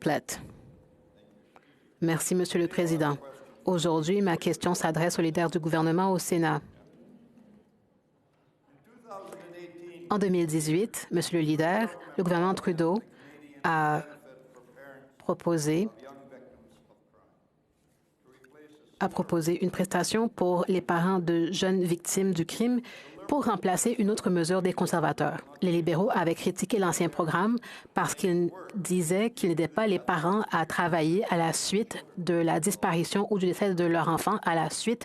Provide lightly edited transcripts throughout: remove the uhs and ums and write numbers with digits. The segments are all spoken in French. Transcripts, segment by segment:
Platt. Merci, Monsieur le Président. Aujourd'hui, ma question s'adresse au leader du gouvernement au Sénat. En 2018, Monsieur le leader, le gouvernement Trudeau a proposé une prestation pour les parents de jeunes victimes du crime pour remplacer une autre mesure des conservateurs. Les libéraux avaient critiqué l'ancien programme parce qu'ils disaient qu'ils n'aidaient pas les parents à travailler à la suite de la disparition ou du décès de leur enfant à la suite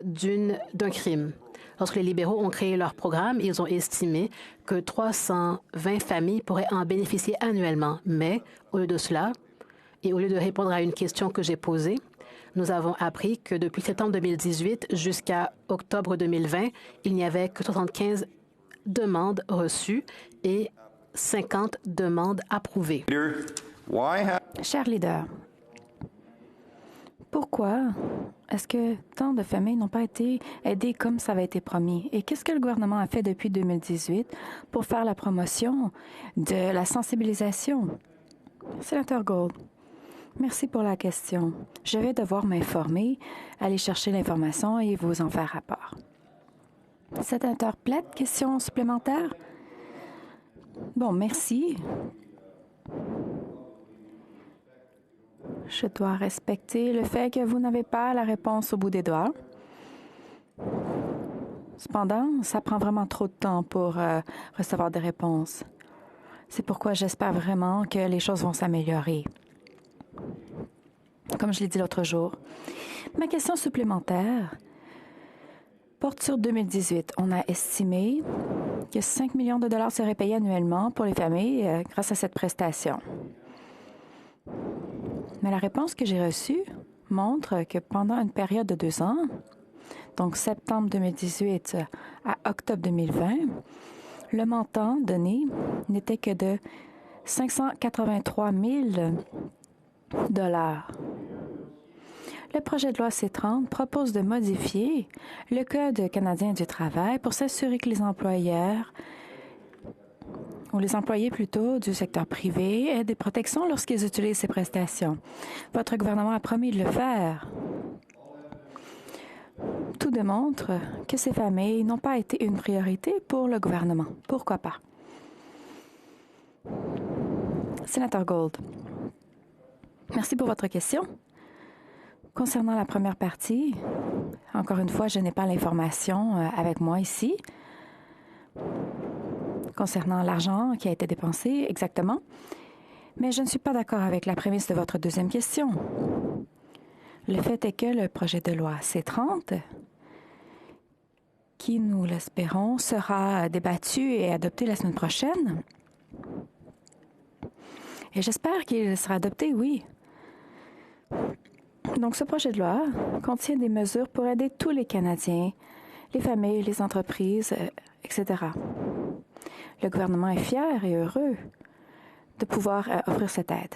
d'un crime. Lorsque les libéraux ont créé leur programme, ils ont estimé que 320 familles pourraient en bénéficier annuellement. Mais au lieu de cela, et au lieu de répondre à une question que j'ai posée, nous avons appris que depuis septembre 2018 jusqu'à octobre 2020, il n'y avait que 75 demandes reçues et 50 demandes approuvées. Cher leader, pourquoi est-ce que tant de familles n'ont pas été aidées comme ça avait été promis? Et qu'est-ce que le gouvernement a fait depuis 2018 pour faire la promotion de la sensibilisation? Sénateur Gould. Merci pour la question. Je vais devoir m'informer, aller chercher l'information et vous en faire rapport. Sénateur Platt, question supplémentaire? Bon, merci. Je dois respecter le fait que vous n'avez pas la réponse au bout des doigts. Cependant, ça prend vraiment trop de temps pour recevoir des réponses. C'est pourquoi j'espère vraiment que les choses vont s'améliorer. Comme je l'ai dit l'autre jour, ma question supplémentaire porte sur 2018. On a estimé que 5 millions de dollars seraient payés annuellement pour les familles grâce à cette prestation. Mais la réponse que j'ai reçue montre que pendant une période de 2 ans, donc septembre 2018 à octobre 2020, le montant donné n'était que de 583 000 dollars. Le projet de loi C-30 propose de modifier le Code canadien du travail pour s'assurer que les employeurs, ou les employés plutôt, du secteur privé aient des protections lorsqu'ils utilisent ces prestations. Votre gouvernement a promis de le faire. Tout démontre que ces familles n'ont pas été une priorité pour le gouvernement. Pourquoi pas? Sénateur Gould. Merci pour votre question. Concernant la première partie, encore une fois, je n'ai pas l'information avec moi ici. Concernant l'argent qui a été dépensé, exactement. Mais je ne suis pas d'accord avec la prémisse de votre deuxième question. Le fait est que le projet de loi C-30, qui, nous l'espérons, sera débattu et adopté la semaine prochaine, et j'espère qu'il sera adopté, oui. Donc, ce projet de loi contient des mesures pour aider tous les Canadiens, les familles, les entreprises, etc. Le gouvernement est fier et heureux de pouvoir offrir cette aide.